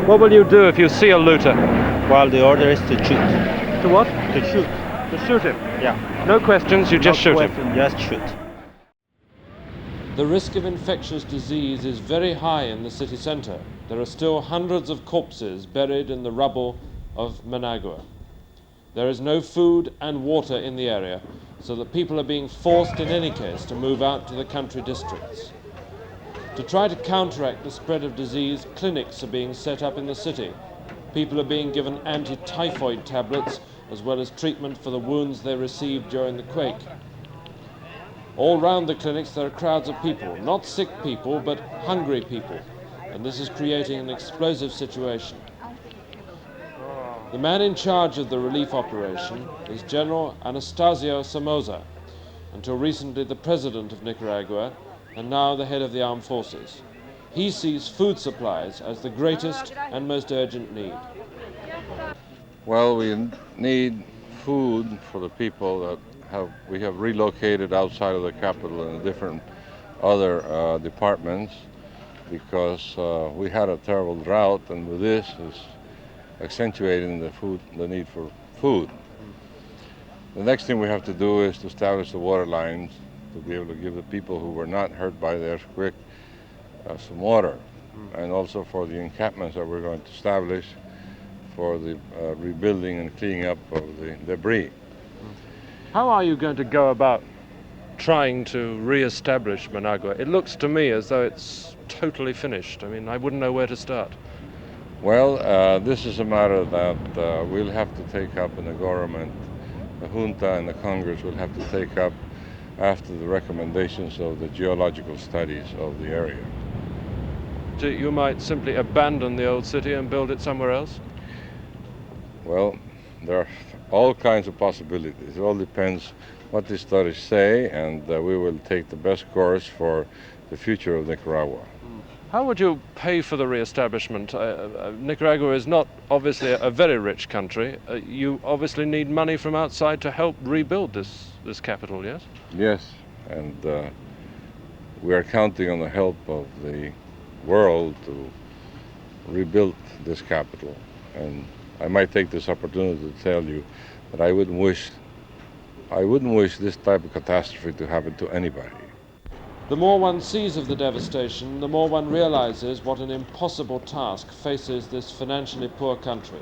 What will you do if you see a looter? Well, the order is to shoot. To what? To shoot. To shoot him? Yeah. No questions, you just No shoot him? question, just shoot. The risk of infectious disease is very high in the city centre. There are still hundreds of corpses buried in the rubble of Managua. There is no food and water in the area, so that people are being forced in any case to move out to the country districts. To try to counteract the spread of disease, clinics are being set up in the city. People are being given anti-typhoid tablets as well as treatment for the wounds they received during the quake. All round the clinics there are crowds of people, not sick people but hungry people, and this is creating an explosive situation. The man in charge of the relief operation is General Anastasio Somoza, until recently the president of Nicaragua and now the head of the armed forces. He sees food supplies as the greatest and most urgent need. Well, we need food for the people that we have relocated outside of the capital in different other departments because we had a terrible drought, and with this is accentuating the need for food. The next thing we have to do is to establish the water lines to be able to give the people who were not hurt by the earthquake some water, and also for the encampments that we're going to establish for the rebuilding and cleaning up of the debris. How are you going to go about trying to re-establish Managua? It looks to me as though it's totally finished. I mean, I wouldn't know where to start. Well, this is a matter that we'll have to take up in the government. The junta and the Congress will have to take up after the recommendations of the geological studies of the area. You might simply abandon the old city and build it somewhere else? Well, there are all kinds of possibilities. It all depends what the studies say, and we will take the best course for the future of Nicaragua. How would you pay for the re-establishment? Nicaragua is not obviously a very rich country. You obviously need money from outside to help rebuild this capital, yes? Yes, and we are counting on the help of the world to rebuild this capital. And I might take this opportunity to tell you that I wouldn't wish this type of catastrophe to happen to anybody. The more one sees of the devastation, the more one realizes what an impossible task faces this financially poor country.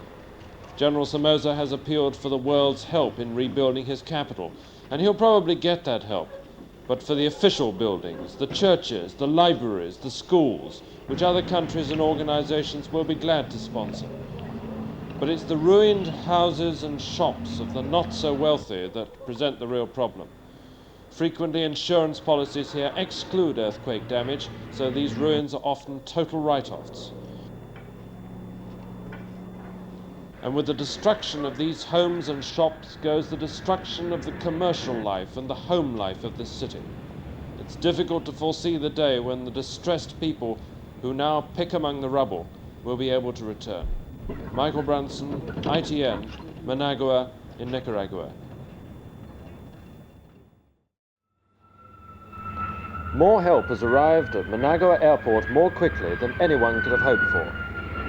General Somoza has appealed for the world's help in rebuilding his capital, and he'll probably get that help. But for the official buildings, the churches, the libraries, the schools, which other countries and organizations will be glad to sponsor. But it's the ruined houses and shops of the not-so-wealthy that present the real problem. Frequently, insurance policies here exclude earthquake damage, so these ruins are often total write-offs. And with the destruction of these homes and shops goes the destruction of the commercial life and the home life of this city. It's difficult to foresee the day when the distressed people who now pick among the rubble will be able to return. Michael Brunson, ITN, Managua in Nicaragua. More help has arrived at Managua Airport more quickly than anyone could have hoped for.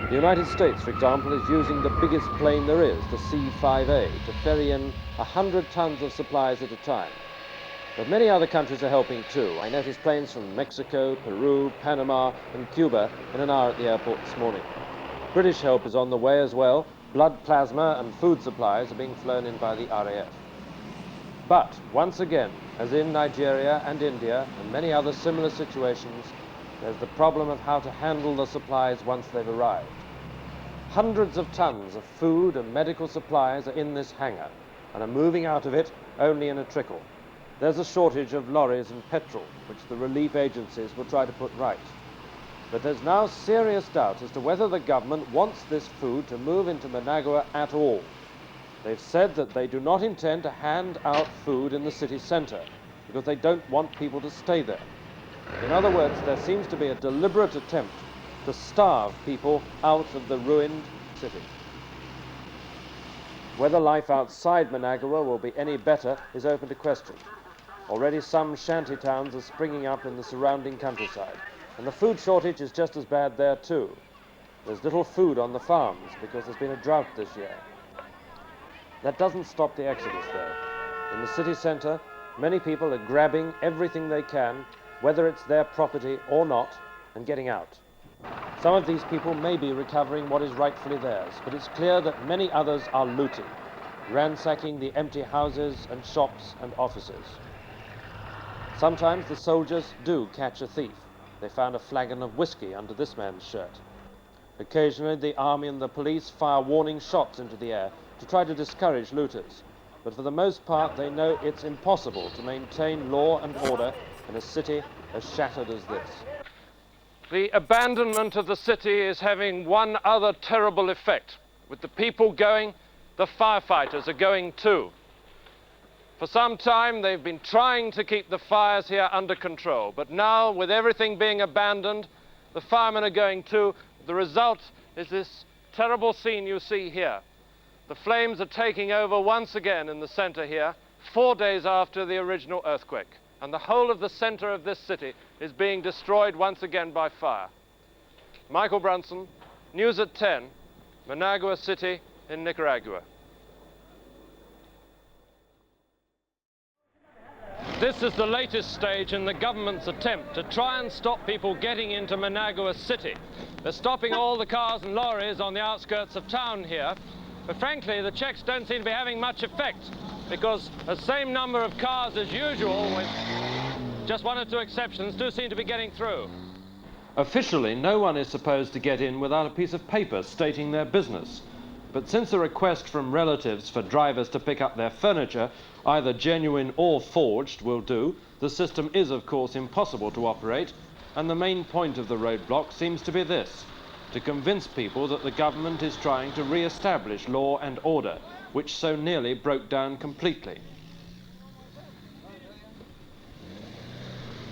The United States, for example, is using the biggest plane there is, the C-5A, to ferry in 100 tons of supplies at a time. But many other countries are helping too. I noticed planes from Mexico, Peru, Panama and Cuba in an hour at the airport this morning. British help is on the way as well. Blood plasma and food supplies are being flown in by the RAF. But once again, as in Nigeria and India and many other similar situations, there's the problem of how to handle the supplies once they've arrived. Hundreds of tons of food and medical supplies are in this hangar and are moving out of it only in a trickle. There's a shortage of lorries and petrol, which the relief agencies will try to put right. But there's now serious doubt as to whether the government wants this food to move into Managua at all. They've said that they do not intend to hand out food in the city centre because they don't want people to stay there. In other words, there seems to be a deliberate attempt to starve people out of the ruined city. Whether life outside Managua will be any better is open to question. Already some shanty towns are springing up in the surrounding countryside, and the food shortage is just as bad there too. There's little food on the farms because there's been a drought this year. That doesn't stop the exodus, though. In the city centre, many people are grabbing everything they can, whether it's their property or not, and getting out. Some of these people may be recovering what is rightfully theirs, but it's clear that many others are looting, ransacking the empty houses and shops and offices. Sometimes the soldiers do catch a thief. They found a flagon of whiskey under this man's shirt. Occasionally, the army and the police fire warning shots into the air to try to discourage looters. But for the most part, they know it's impossible to maintain law and order in a city as shattered as this. The abandonment of the city is having one other terrible effect. With the people going, the firefighters are going too. For some time, they've been trying to keep the fires here under control. But now, with everything being abandoned, the firemen are going too. The result is this terrible scene you see here. The flames are taking over once again in the center here, 4 days after the original earthquake. And the whole of the center of this city is being destroyed once again by fire. Michael Brunson, News at 10, Managua City in Nicaragua. This is the latest stage in the government's attempt to try and stop people getting into Managua City. They're stopping all the cars and lorries on the outskirts of town here, but frankly the checks don't seem to be having much effect because the same number of cars as usual, with just 1 or 2 exceptions, do seem to be getting through. Officially, no one is supposed to get in without a piece of paper stating their business. But since a request from relatives for drivers to pick up their furniture, either genuine or forged, will do, the system is, of course, impossible to operate, and the main point of the roadblock seems to be this: to convince people that the government is trying to re-establish law and order, which so nearly broke down completely.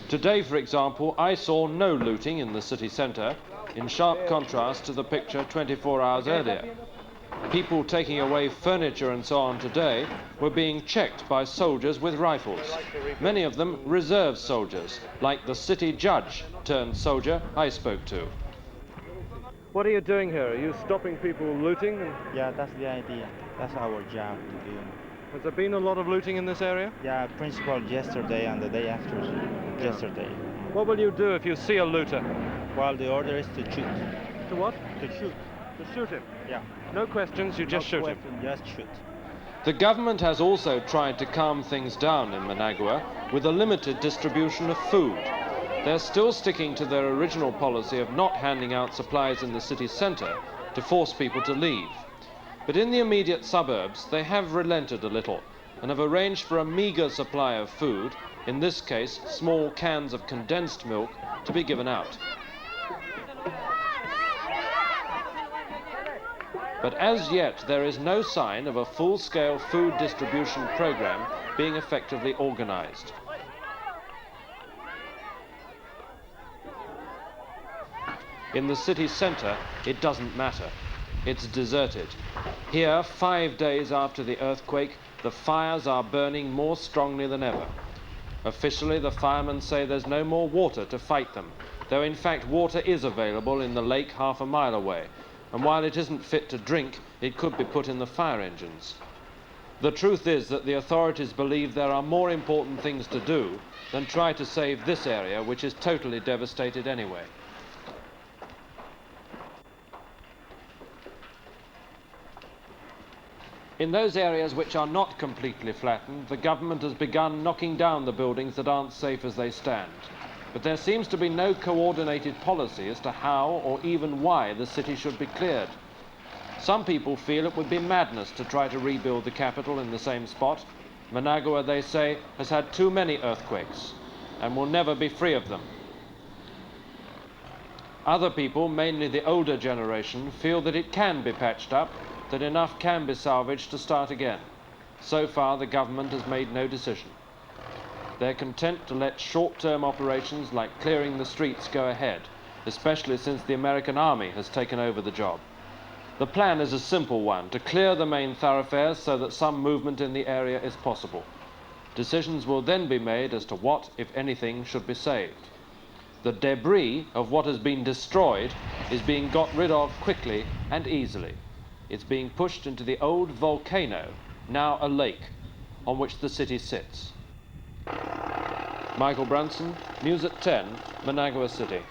Today, for example, I saw no looting in the city centre, in sharp contrast to the picture 24 hours earlier. People taking away furniture and so on today were being checked by soldiers with rifles. Many of them reserve soldiers, like the city judge turned soldier I spoke to. What are you doing here? Are you stopping people looting? Yeah, that's the idea. That's our job to do. Has there been a lot of looting in this area? Yeah, principal yesterday and the day after yesterday. What will you do if you see a looter? Well, the order is to shoot. To what? To shoot. To shoot him? Yeah. No questions, you just shoot him? Just shoot. The government has also tried to calm things down in Managua with a limited distribution of food. They're still sticking to their original policy of not handing out supplies in the city centre to force people to leave. But in the immediate suburbs, they have relented a little and have arranged for a meagre supply of food, in this case, small cans of condensed milk, to be given out. But as yet, there is no sign of a full-scale food distribution program being effectively organized. In the city centre, it doesn't matter. It's deserted. Here, 5 days after the earthquake, the fires are burning more strongly than ever. Officially, the firemen say there's no more water to fight them, though in fact water is available in the lake half a mile away, and while it isn't fit to drink, it could be put in the fire engines. The truth is that the authorities believe there are more important things to do than try to save this area, which is totally devastated anyway. In those areas which are not completely flattened, the government has begun knocking down the buildings that aren't safe as they stand. But there seems to be no coordinated policy as to how or even why the city should be cleared. Some people feel it would be madness to try to rebuild the capital in the same spot. Managua, they say, has had too many earthquakes and will never be free of them. Other people, mainly the older generation, feel that it can be patched up, that enough can be salvaged to start again. So far, the government has made no decision. They're content to let short-term operations like clearing the streets go ahead, especially since the American army has taken over the job. The plan is a simple one, to clear the main thoroughfares so that some movement in the area is possible. Decisions will then be made as to what, if anything, should be saved. The debris of what has been destroyed is being got rid of quickly and easily. It's being pushed into the old volcano, now a lake, on which the city sits. Michael Brunson, News at 10, Managua City.